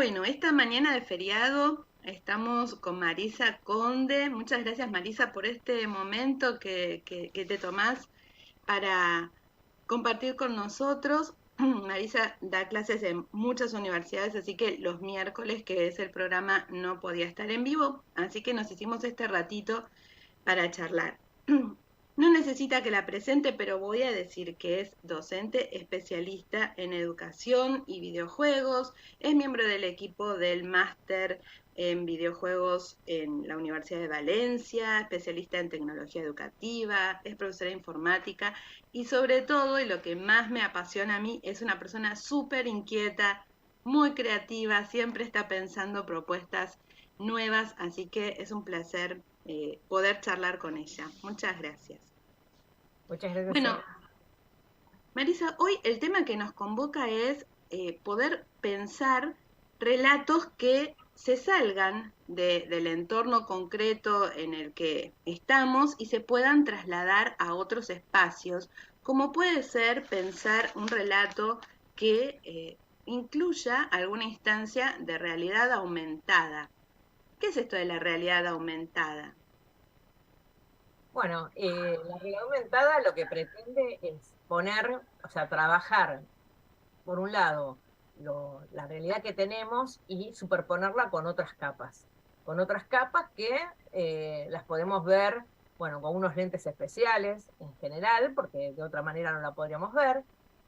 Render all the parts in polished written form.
Bueno, esta mañana de feriado estamos con Marisa Conde. Muchas gracias, Marisa, por este momento que te tomás para compartir con nosotros. Marisa da clases en muchas universidades, así que los miércoles, que es el programa, no podía estar en vivo, así que nos hicimos este ratito para charlar. No necesita que la presente, pero voy a decir que es docente especialista en educación y videojuegos, es miembro del equipo del máster en videojuegos en la Universidad de Valencia, especialista en tecnología educativa, es profesora de informática y sobre todo, y lo que más me apasiona a mí, es una persona súper inquieta, muy creativa, siempre está pensando propuestas nuevas, así que es un placer poder charlar con ella. Muchas gracias. Muchas gracias a Bueno, Marisa, hoy el tema que nos convoca es poder pensar relatos que se salgan del entorno concreto en el que estamos y se puedan trasladar a otros espacios, como puede ser pensar un relato que incluya alguna instancia de realidad aumentada. ¿Qué es esto de la realidad aumentada? Bueno, la realidad aumentada lo que pretende es poner, o sea, trabajar, por un lado, la realidad que tenemos y superponerla con otras capas que las podemos ver, bueno, con unos lentes especiales en general, porque de otra manera no la podríamos ver,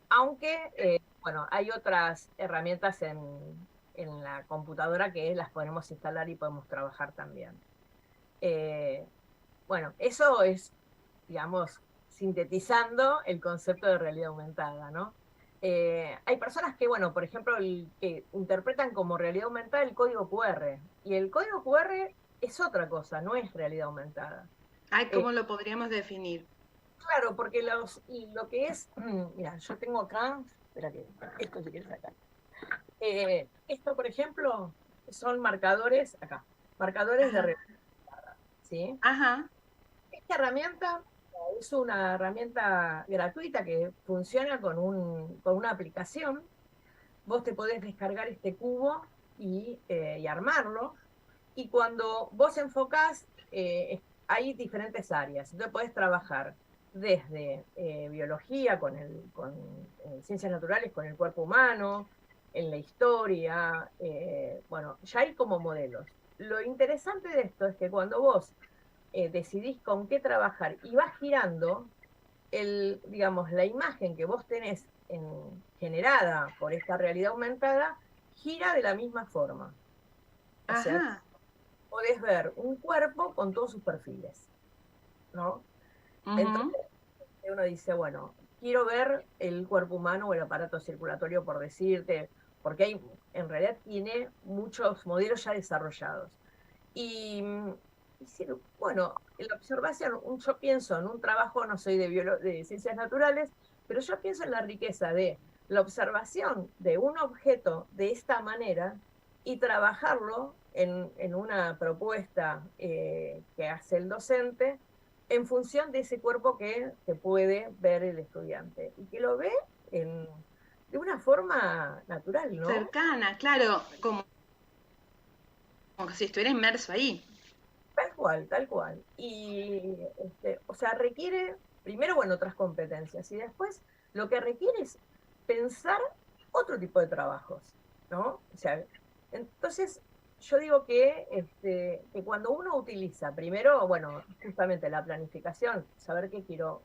aunque, bueno, hay otras herramientas en la computadora que las podemos instalar y podemos trabajar también. Eh, Bueno, eso es, digamos, sintetizando el concepto de realidad aumentada, ¿no? Hay personas que, bueno, por ejemplo, que interpretan como realidad aumentada el código QR, y el código QR es otra cosa, no es realidad aumentada. Ay, Eh, ¿cómo lo podríamos definir? claro, porque y lo que es, mira, yo tengo acá, espera que esto se quiere sacar. Esto, por ejemplo, son marcadores, acá, marcadores de Ajá, realidad, ¿sí? ajá, Esta herramienta es una herramienta gratuita que funciona con una aplicación. Vos te podés descargar este cubo y armarlo. Y cuando vos enfocás, hay diferentes áreas. Entonces podés trabajar desde biología, con ciencias naturales, con el cuerpo humano, en la historia. Bueno, ya hay como modelos. Lo interesante de esto es que cuando vos decidís con qué trabajar y vas girando, digamos, la imagen que vos tenés generada por esta realidad aumentada gira de la misma forma. O sea, ajá. podés ver un cuerpo con todos sus perfiles, ¿no? Entonces Ujú. uno dice, bueno, quiero ver el cuerpo humano o el aparato circulatorio, por decirte, porque en realidad tiene muchos modelos ya desarrollados. Y, bueno, en la observación, yo pienso en un trabajo, no soy de ciencias naturales, pero yo pienso en la riqueza de la observación de un objeto de esta manera y trabajarlo en una propuesta que hace el docente en función de ese cuerpo que puede ver el estudiante y que lo ve en, de una forma natural, ¿no? Cercana, claro, como si estuviera inmerso ahí. Tal cual, tal cual. Y, o sea, requiere, primero, bueno, otras competencias y después lo que requiere es pensar otro tipo de trabajos, ¿no? O sea, entonces yo digo que cuando uno utiliza, primero, bueno, justamente la planificación, saber qué quiero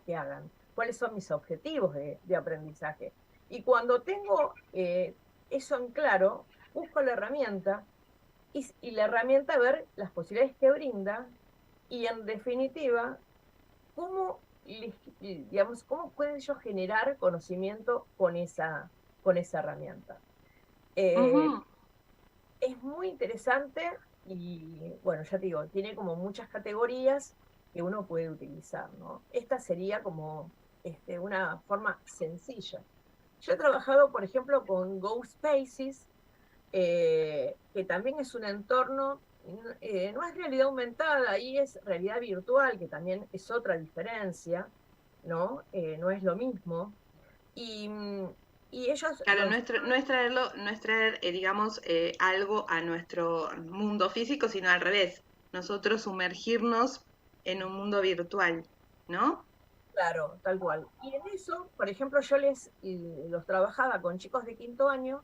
que hagan, cuáles son mis objetivos de aprendizaje. Y cuando tengo eso en claro, busco la herramienta y la herramienta ver las posibilidades que brinda y en definitiva, digamos, cómo pueden ellos generar conocimiento con esa herramienta. Eh, Ujú. es muy interesante y, bueno, ya te digo, tiene como muchas categorías que uno puede utilizar, ¿no? Esta sería como una forma sencilla. Yo he trabajado, por ejemplo, con Go Spaces, que también es un entorno, no es realidad aumentada, ahí es realidad virtual, que también es otra diferencia, ¿no? No es lo mismo. Y, Y ellos Claro, no es traer, digamos, algo a nuestro mundo físico, sino al revés. Nosotros sumergirnos en un mundo virtual, ¿no? claro, tal cual. Y en eso, por ejemplo, los trabajaba con chicos de quinto año.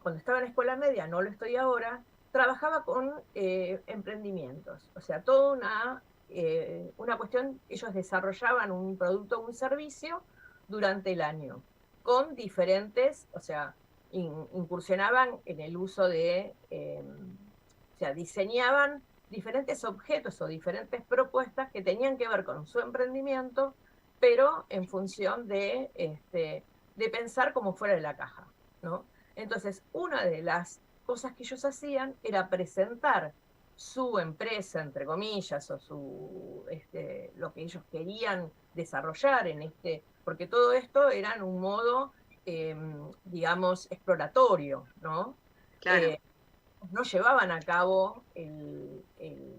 Cuando estaba en la escuela media, no lo estoy ahora, trabajaba con emprendimientos. O sea, una cuestión, ellos desarrollaban un producto o un servicio durante el año, con diferentes, o sea, incursionaban en el uso o sea, diseñaban diferentes objetos o diferentes propuestas que tenían que ver con su emprendimiento, pero en función de pensar como fuera de la caja, ¿no? Entonces, una de las cosas que ellos hacían era presentar su empresa, entre comillas, o lo que ellos querían desarrollar porque todo esto era en un modo, eh, digamos, exploratorio, ¿no? Claro, Eh, no llevaban a cabo el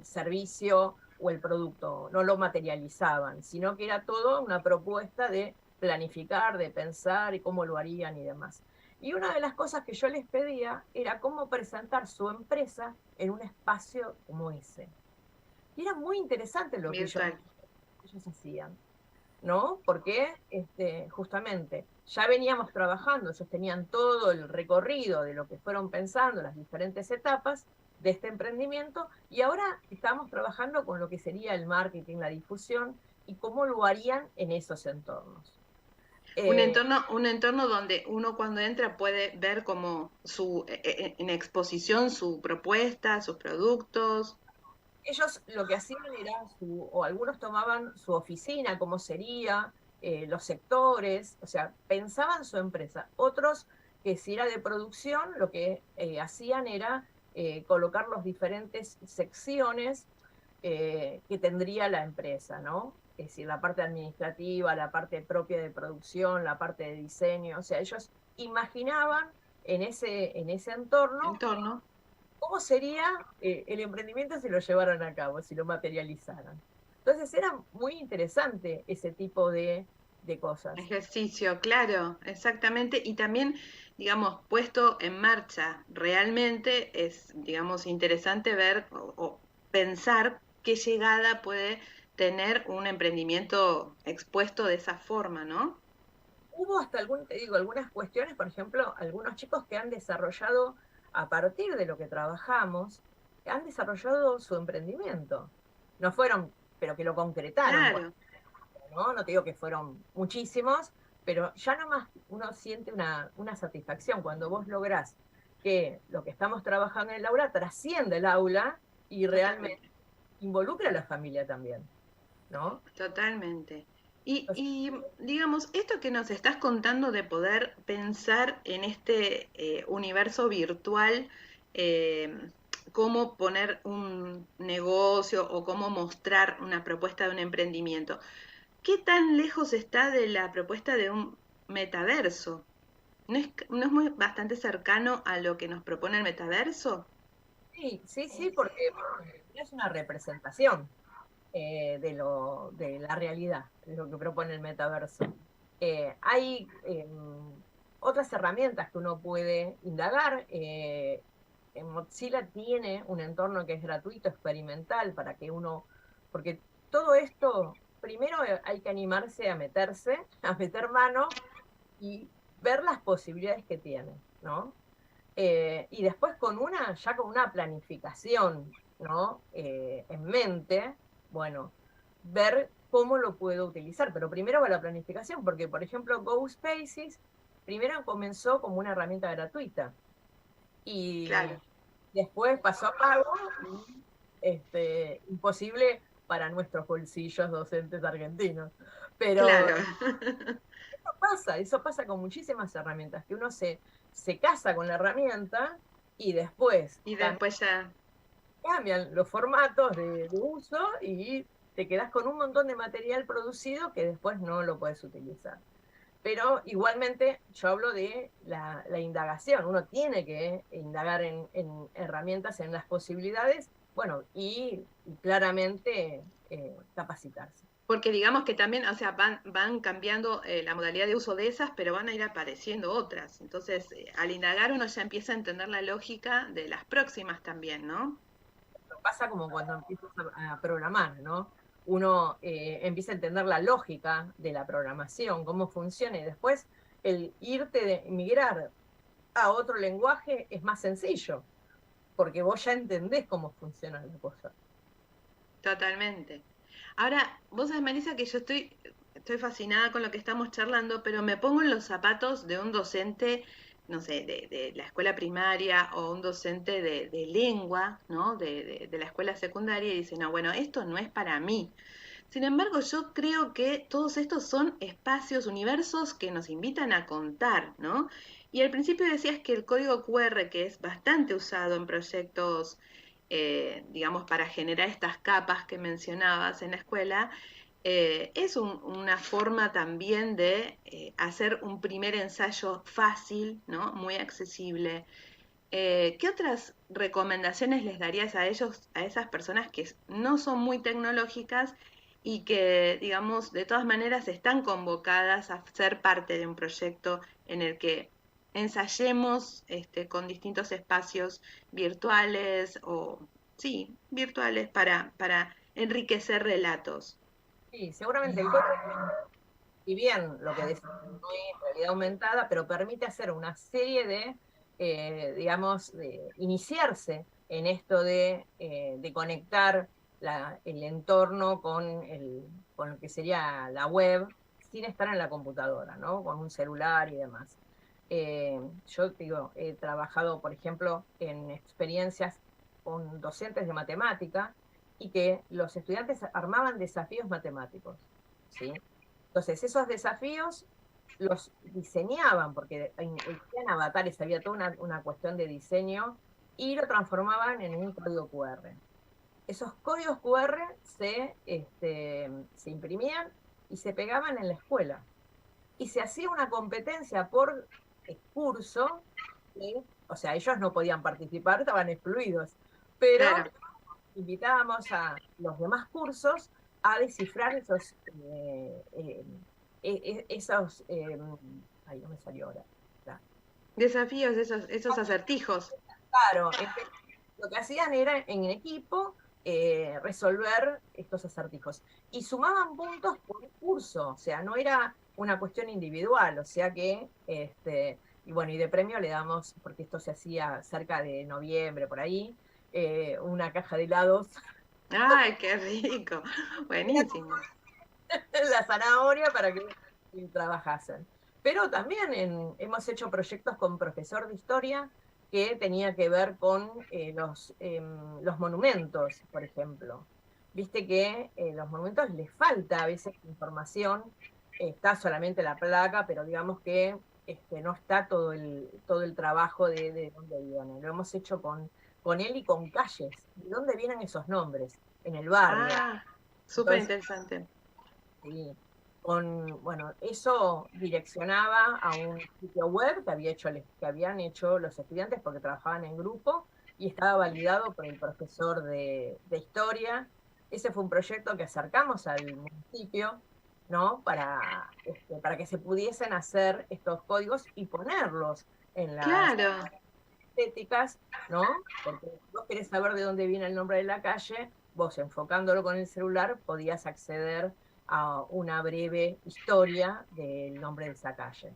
servicio o el producto, no lo materializaban, sino que era todo una propuesta de planificar, de pensar y cómo lo harían y demás. Y una de las cosas que yo les pedía era cómo presentar su empresa en un espacio como ese. Y era muy interesante lo que virtual. ellos hacían. ¿No? Porque justamente ya veníamos trabajando, ellos tenían todo el recorrido de lo que fueron pensando, las diferentes etapas de este emprendimiento, y ahora estamos trabajando con lo que sería el marketing, la difusión, y cómo lo harían en esos entornos. Eh, Un entorno donde uno cuando entra puede ver como en exposición su propuesta, sus productos. Ellos lo que hacían era, o algunos tomaban su oficina, cómo sería, los sectores, o sea, pensaban su empresa. Otros, que si era de producción, lo que hacían era colocar las diferentes secciones que tendría la empresa, ¿no? Es decir, la parte administrativa, la parte propia de producción, la parte de diseño, o sea, ellos imaginaban en ese entorno Entorno. cómo sería el emprendimiento si lo llevaran a cabo, si lo materializaran. Entonces era muy interesante ese tipo de cosas. Ejercicio, claro, exactamente. Y también, digamos, puesto en marcha realmente es, digamos, interesante ver o pensar qué llegada puede tener un emprendimiento expuesto de esa forma, ¿no? Hubo hasta te digo, algunas cuestiones, por ejemplo, algunos chicos que han desarrollado, a partir de lo que trabajamos, han desarrollado su emprendimiento. No fueron, pero que lo concretaron, Claro, ¿no? No te digo que fueron muchísimos, pero ya nomás uno siente una satisfacción cuando vos lográs que lo que estamos trabajando en el aula trasciende el aula y realmente totalmente. involucra a la familia también, ¿no? Totalmente. Entonces, Digamos, esto que nos estás contando de poder pensar en este universo virtual, eh, cómo poner un negocio o cómo mostrar una propuesta de un emprendimiento, ¿qué tan lejos está de la propuesta de un metaverso? No es muy bastante cercano a lo que nos propone el metaverso? sí, sí, sí, porque es una representación de la realidad, de lo que propone el metaverso. Hay otras herramientas que uno puede indagar. En Mozilla tiene un entorno que es gratuito, experimental, para que porque todo esto, primero hay que animarse a meterse, a meter mano y ver las posibilidades que tiene, ¿no? Y después ya con una planificación, ¿no? En mente, bueno, ver cómo lo puedo utilizar. Pero primero va la planificación, porque por ejemplo GoSpaces primero comenzó como una herramienta gratuita y Claro, después pasó a pago, imposible para nuestros bolsillos docentes argentinos. Pero claro. eso pasa con muchísimas herramientas, que uno se casa con la herramienta y después Y después ya, cambian los formatos de uso y te quedas con un montón de material producido que después no lo puedes utilizar. Pero igualmente yo hablo de la indagación, uno tiene que indagar en herramientas, en las posibilidades, bueno, y claramente capacitarse. Porque digamos que también, o sea, van cambiando la modalidad de uso de esas, pero van a ir apareciendo otras. Entonces, al indagar uno ya empieza a entender la lógica de las próximas también, ¿no? Pasa como cuando empiezas a programar, ¿no? Uno empieza a entender la lógica de la programación, cómo funciona, y después el irte de migrar a otro lenguaje es más sencillo, porque vos ya entendés cómo funciona la cosa. Totalmente. Ahora, vos sabés, Marisa, que yo estoy fascinada con lo que estamos charlando, pero me pongo en los zapatos de un docente, no sé, de la escuela primaria o un docente de lengua, ¿no? De la escuela secundaria y dice, no, bueno, esto no es para mí. Sin embargo, yo creo que todos estos son espacios, universos que nos invitan a contar, ¿no? Y al principio decías que el código QR, que es bastante usado en proyectos, digamos, para generar estas capas que mencionabas en la escuela, es una forma también de hacer un primer ensayo fácil, ¿no? Muy accesible. ¿Qué otras recomendaciones les darías a ellos, a esas personas que no son muy tecnológicas y que, digamos, de todas maneras están convocadas a ser parte de un proyecto en el que ensayemos con distintos espacios virtuales o, sí, virtuales para enriquecer relatos? Sí, seguramente el código, si bien lo que decís no es realidad aumentada, pero permite hacer una serie de, digamos, de iniciarse en esto de conectar el entorno con lo que sería la web sin estar en la computadora, ¿no? Con un celular y demás. Yo digo, he trabajado, por ejemplo, en experiencias con docentes de matemática y que los estudiantes armaban desafíos matemáticos, ¿sí? Entonces, esos desafíos los diseñaban, porque existían avatares, había toda una cuestión de diseño, y lo transformaban en un código QR. Esos códigos QR se imprimían y se pegaban en la escuela. Y se hacía una competencia por curso, ¿sí? O sea, ellos no podían participar, estaban excluidos, pero Claro, invitábamos a los demás cursos a descifrar esos, ay, no me salió ahora. desafíos, esos acertijos. Claro, lo que hacían era en equipo resolver estos acertijos. Y sumaban puntos por curso, o sea, no era una cuestión individual, o sea que, y bueno, y de premio le damos, porque esto se hacía cerca de noviembre, por ahí, una caja de helados, ¡Ay, qué rico! Buenísimo. la zanahoria para que trabajasen. Pero también hemos hecho proyectos con profesor de historia que tenía que ver con los monumentos, por ejemplo. Viste que los monumentos les falta a veces información, está solamente la placa, pero digamos que no está todo el trabajo de dónde vienen. Lo hemos hecho con él y con calles. ¿De dónde vienen esos nombres? En el barrio. Ah, súper Entonces, interesante. sí, bueno, eso direccionaba a un sitio web que habían hecho los estudiantes porque trabajaban en grupo y estaba validado por el profesor de historia. Ese fue un proyecto que acercamos al municipio, ¿no? Para que se pudiesen hacer estos códigos y ponerlos en las Claro, estéticas, ¿no? Porque vos querés saber de dónde viene el nombre de la calle, vos enfocándolo con el celular podías acceder a una breve historia del nombre de esa calle.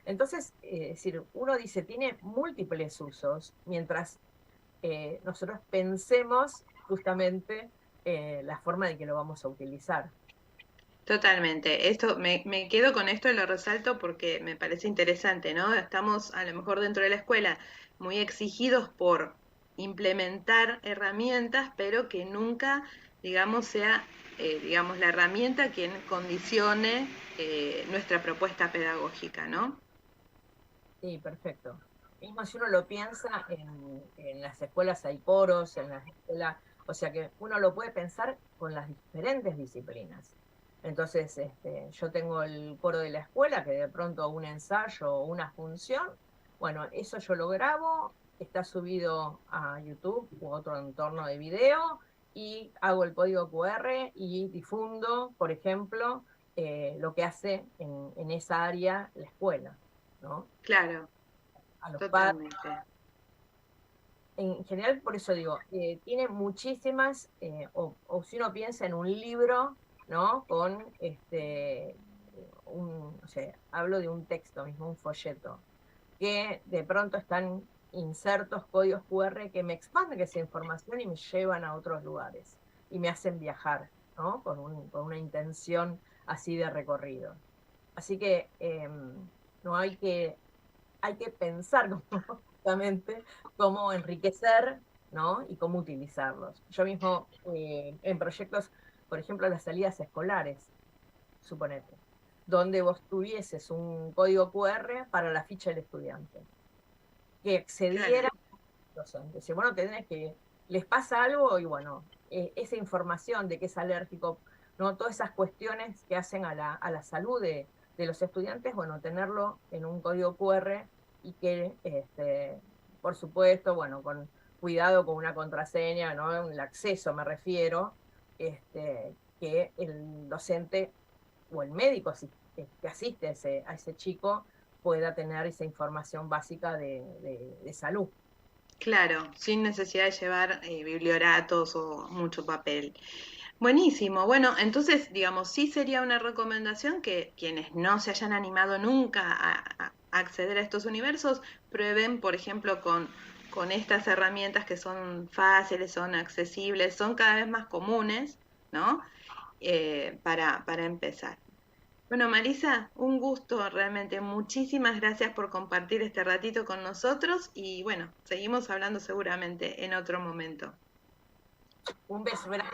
Entonces, es decir, uno dice, tiene múltiples usos, mientras nosotros pensemos justamente la forma de que lo vamos a utilizar. totalmente. Esto me quedo con esto y lo resalto porque me parece interesante, ¿no? Estamos a lo mejor dentro de la escuela muy exigidos por implementar herramientas, pero que nunca, digamos, sea, digamos, la herramienta quien condicione nuestra propuesta pedagógica, ¿no? Sí, perfecto. Mismo si uno lo piensa, en las escuelas hay coros, en las escuelas, o sea que uno lo puede pensar con las diferentes disciplinas. Entonces, yo tengo el coro de la escuela, que de pronto un ensayo o una función, bueno, eso yo lo grabo, está subido a YouTube u otro entorno de video, y hago el código QR y difundo, por ejemplo, lo que hace en esa área la escuela, ¿no? Claro, A los padres. totalmente. En general, por eso digo, tiene muchísimas, o si uno piensa en un libro, ¿no? Con o sea, hablo de un texto mismo, un folleto, que de pronto están insertos códigos QR que me expanden esa información y me llevan a otros lugares y me hacen viajar, ¿no? Con una intención así de recorrido. Así que no hay que pensar justamente cómo enriquecer, ¿no? Y cómo utilizarlos. Yo mismo en proyectos, por ejemplo, las salidas escolares, suponete, donde vos tuvieses un código QR para la ficha del estudiante, que Claro, accediera a los docentes. Y bueno, tenés que, les pasa algo y bueno, esa información de que es alérgico, ¿no? Todas esas cuestiones que hacen a la salud de los estudiantes, bueno, tenerlo en un código QR y que, por supuesto, bueno, con cuidado con una contraseña, ¿no? El acceso me refiero, que el docente o el médico que asiste a ese chico pueda tener esa información básica de salud. claro, sin necesidad de llevar biblioratos o mucho papel. Buenísimo. Bueno, entonces, digamos, sí sería una recomendación que quienes no se hayan animado nunca a acceder a estos universos, prueben, por ejemplo, con estas herramientas que son fáciles, son accesibles, son cada vez más comunes, ¿no? Para empezar. Bueno, Marisa, un gusto realmente. Muchísimas gracias por compartir este ratito con nosotros y bueno, seguimos hablando seguramente en otro momento. Un beso grande.